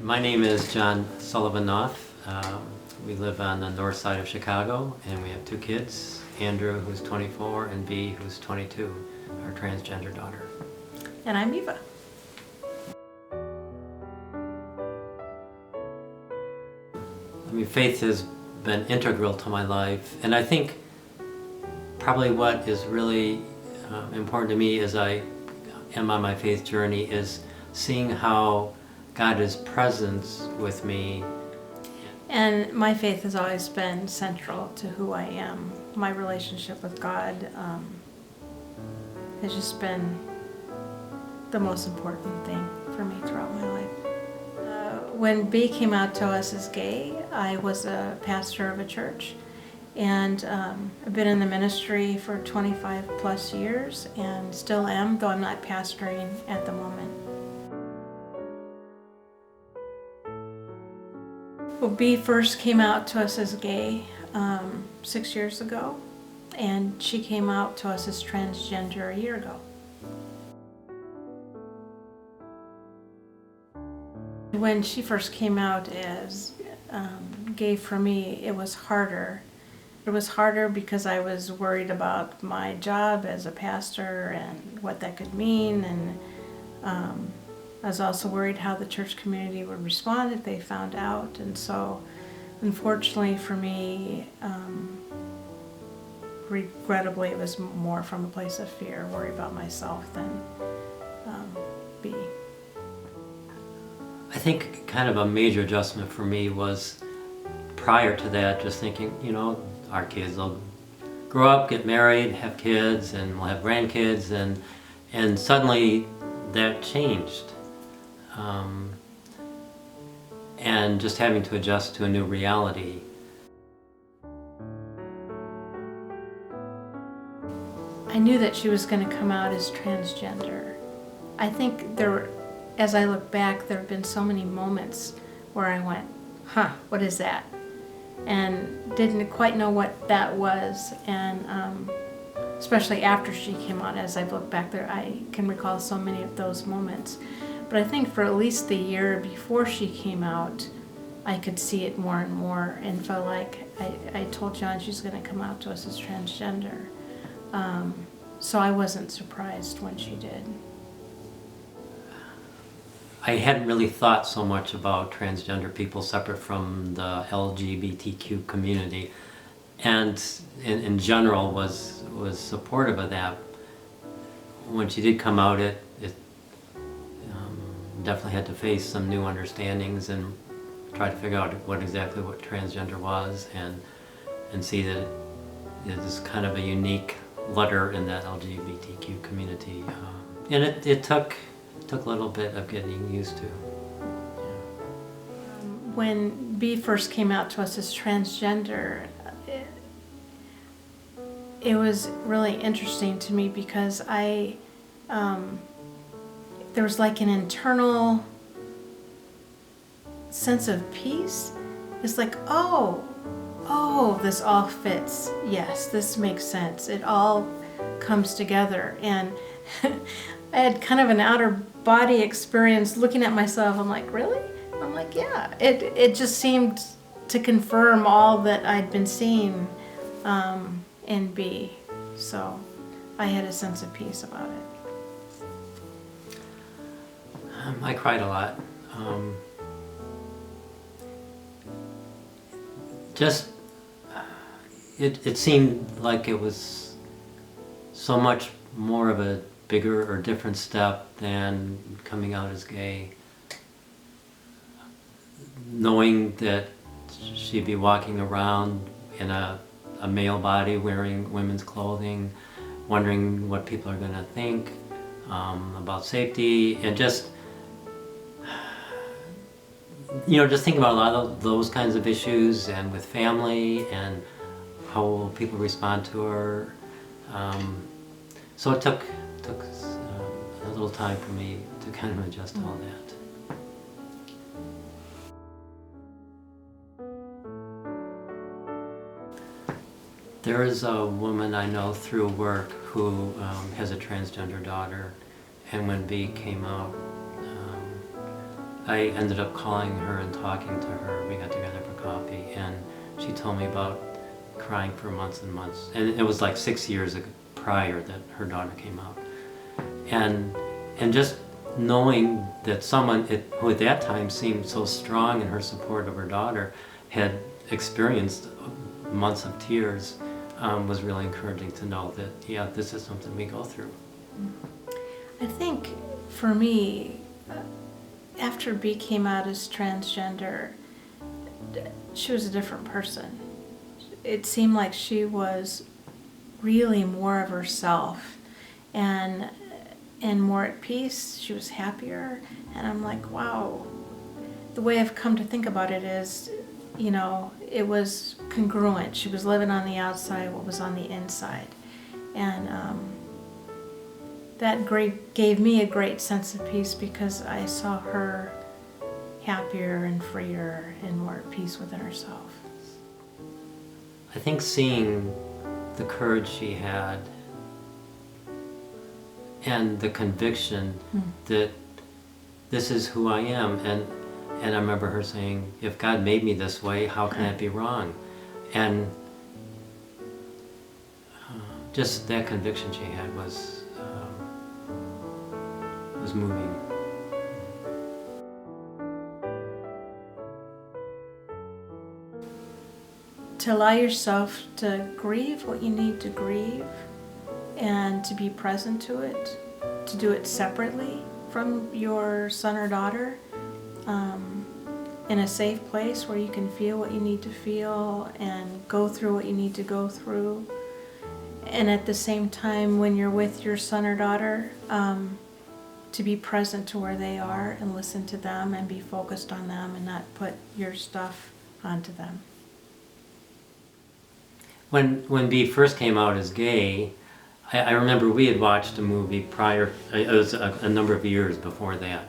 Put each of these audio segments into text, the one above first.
My name is John Sullivan-Noth. We live on the north side of Chicago, and we have two kids, Andrew, who's 24, and Bea, who's 22, our transgender daughter. And I'm Eva. I mean, faith has been integral to my life, and I think probably what is really important to me as I am on my faith journey is seeing how God is present with me. And my faith has always been central to who I am. My relationship with God has just been the most important thing for me throughout my life. When Bea came out to us as gay, I was a pastor of a church, and I've been in the ministry for 25 plus years and still am, though I'm not pastoring at the moment. Well, Bea first came out to us as gay 6 years ago, and she came out to us as transgender a year ago. When she first came out as gay for me, it was harder. It was harder because I was worried about my job as a pastor and what that could mean, and I was also worried how the church community would respond if they found out. And so, unfortunately for me, regrettably, it was more from a place of fear, worry about myself than Bea. I think kind of a major adjustment for me was prior to that, just thinking, you know, our kids will grow up, get married, have kids, and we'll have grandkids, and suddenly that changed. And just having to adjust to a new reality. I knew that she was going to come out as transgender. I think as I look back, there have been so many moments where I went, what is that? And didn't quite know what that was. And especially after she came out, as I've looked back there, I can recall so many of those moments. But I think for at least the year before she came out, I could see it more and more and felt like I told John she's going to come out to us as transgender. So I wasn't surprised when she did. I hadn't really thought so much about transgender people separate from the LGBTQ community, and in general was supportive of that. When she did come out, it definitely had to face some new understandings and try to figure out what transgender was, and see that it is kind of a unique letter in that LGBTQ community, and it took a little bit of getting used to. When Bea first came out to us as transgender, it was really interesting to me because there was like an internal sense of peace. It's like, oh, this all fits. Yes, this makes sense. It all comes together. And I had kind of an outer body experience looking at myself. I'm like, really? I'm like, yeah. It just seemed to confirm all that I'd been seeing in Bea. So I had a sense of peace about it. I cried a lot. It seemed like it was so much more of a bigger or different step than coming out as gay. Knowing that she'd be walking around in a male body wearing women's clothing, wondering what people are going to think about safety, and just thinking about a lot of those kinds of issues, and with family, and how will people respond to her. So it took a little time for me to kind of adjust to all that. There is a woman I know through work who has a transgender daughter, and when Bea came out, I ended up calling her and talking to her. We got together for coffee, and she told me about crying for months and months. And it was like 6 years prior that her daughter came out. And just knowing that someone who at that time seemed so strong in her support of her daughter had experienced months of tears was really encouraging to know that, yeah, this is something we go through. I think for me, after B came out as transgender, she was a different person. It seemed like she was really more of herself and more at peace. She was happier, and I'm like, wow. The way I've come to think about it is, you know, it was congruent. She was living on the outside what was on the inside, and that gave me a great sense of peace because I saw her happier and freer and more at peace within herself. I think seeing the courage she had and the conviction that this is who I am, and I remember her saying, if God made me this way, how can that be wrong? And just that conviction she had was moving. To allow yourself to grieve what you need to grieve and to be present to it, to do it separately from your son or daughter, in a safe place where you can feel what you need to feel and go through what you need to go through. And at the same time, when you're with your son or daughter, to be present to where they are and listen to them and be focused on them and not put your stuff onto them. When B first came out as gay, I remember we had watched a movie prior. It was a number of years before that,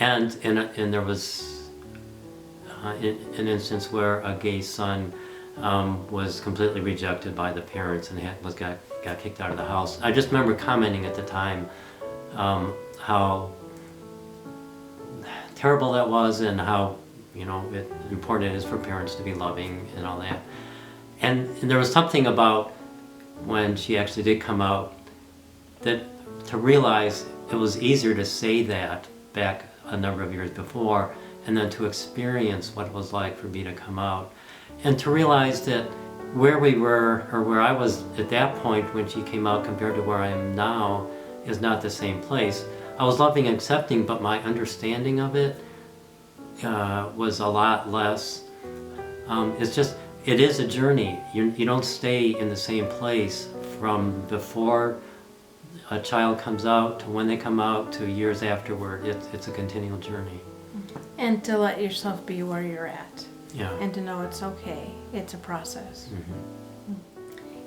and there was an instance where a gay son was completely rejected by the parents and got kicked out of the house. I just remember commenting at the time how terrible that was, and how, you know, important it is for parents to be loving and all that. And there was something about when she actually did come out that to realize it was easier to say that back a number of years before, and then to experience what it was like for me to come out, and to realize that where we were, or where I was at that point when she came out compared to where I am now, is not the same place. I was loving and accepting, but my understanding of it was a lot less. It is a journey. You don't stay in the same place from before a child comes out to when they come out to years afterward. It's a continual journey. And to let yourself be where you're at. Yeah. And to know it's okay. It's a process. Mm-hmm.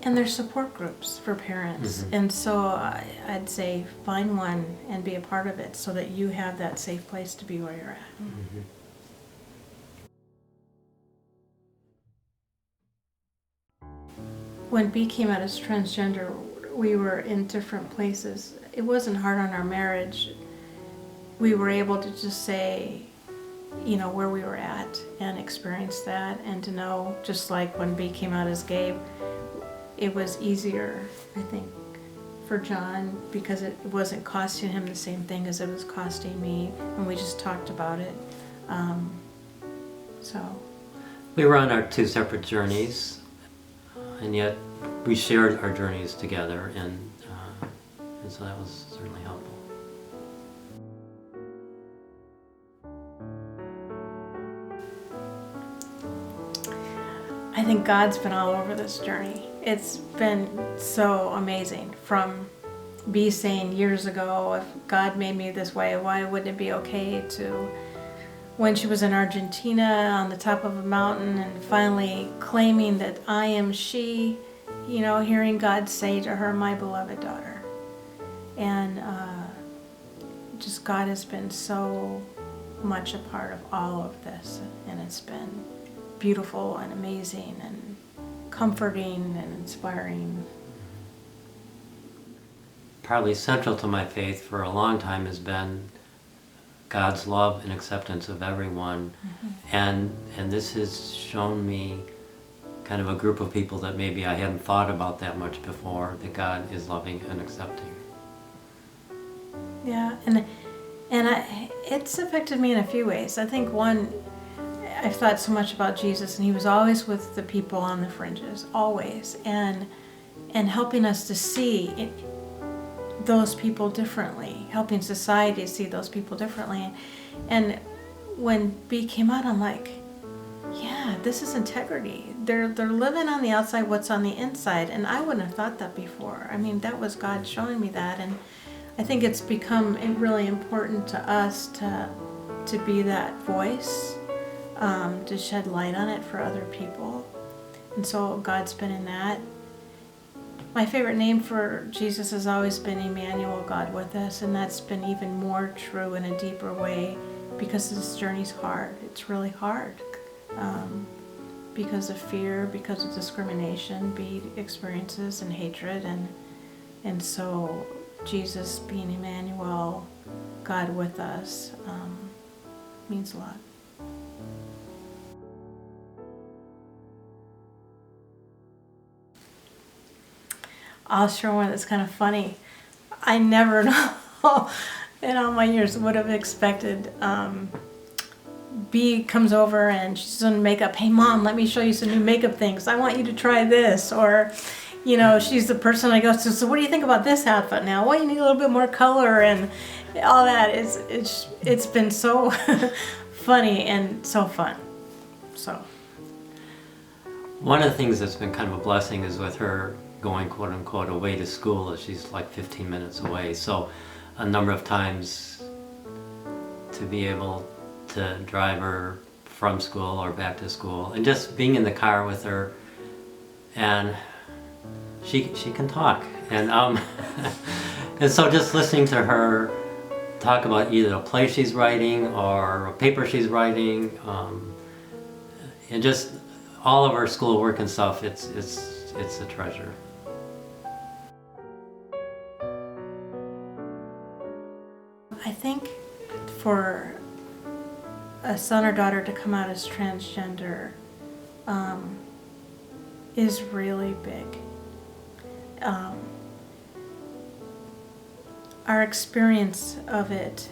And there's support groups for parents. Mm-hmm. And so I'd say find one and be a part of it so that you have that safe place to be where you're at. Mm-hmm. When B came out as transgender, we were in different places. It wasn't hard on our marriage. We were able to just say, you know, where we were at and experience that, and to know, just like when B came out as gay, it was easier, I think, for John because it wasn't costing him the same thing as it was costing me, and we just talked about it. So We were on our two separate journeys, and yet we shared our journeys together, and so that was certainly helpful. I think God's been all over this journey. It's been so amazing. From B saying years ago, if God made me this way, why wouldn't it be okay, to when she was in Argentina on the top of a mountain and finally claiming that I am she, you know, hearing God say to her, my beloved daughter. And just God has been so much a part of all of this, and it's been beautiful and amazing and comforting and inspiring. Probably central to my faith for a long time has been God's love and acceptance of everyone. And this has shown me kind of a group of people that maybe I hadn't thought about that much before, that God is loving and accepting. Yeah, it's affected me in a few ways. I think one, I've thought so much about Jesus, and he was always with the people on the fringes, always, and helping us to see those people differently, helping society see those people differently. And when B came out, I'm like, yeah, this is integrity. They're living on the outside what's on the inside, and I wouldn't have thought that before. I mean, that was God showing me that, and I think it's become really important to us to be that voice, to shed light on it for other people. And so God's been in that. My favorite name for Jesus has always been Emmanuel, God with us, and that's been even more true in a deeper way because this journey's hard. It's really hard because of fear, because of discrimination, experiences and hatred, and so Jesus being Emmanuel, God with us, means a lot. I'll share one that's kind of funny. I never know in all my years would have expected. B comes over and she's doing makeup. Hey mom, let me show you some new makeup things. I want you to try this. Or, you know, she's the person I go to. So what do you think about this outfit now? Well, you need a little bit more color and all that. It's been so funny and so fun. So one of the things that's been kind of a blessing is with her going quote unquote away to school, as she's like 15 minutes away. So a number of times to be able to drive her from school or back to school, and just being in the car with her, and she can talk, and and so just listening to her talk about either a play she's writing or a paper she's writing, and just all of her schoolwork and stuff, it's a treasure. I think for a son or daughter to come out as transgender is really big. Our experience of it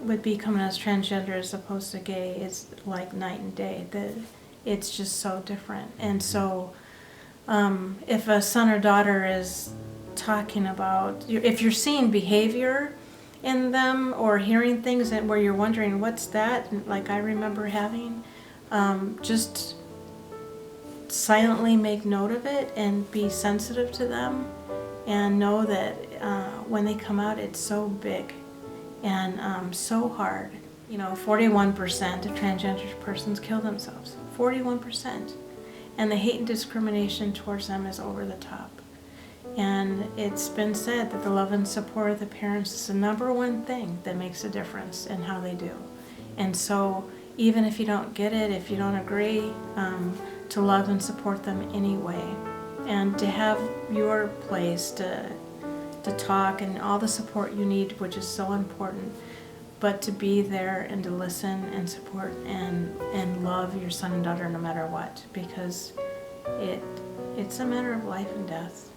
would be coming as transgender as opposed to gay is like night and day. It's just so different. And so if a son or daughter is talking about, if you're seeing behavior in them or hearing things that where you're wondering what's that, like I remember having, just silently make note of it and be sensitive to them and know that when they come out it's so big and so hard. You know, 41% of transgender persons kill themselves. 41%. And the hate and discrimination towards them is over the top. And it's been said that the love and support of the parents is the number one thing that makes a difference in how they do. And so even if you don't get it, if you don't agree, to love and support them anyway. And to have your place to talk and all the support you need, which is so important. But to be there and to listen and support and love your son and daughter no matter what, because it's a matter of life and death.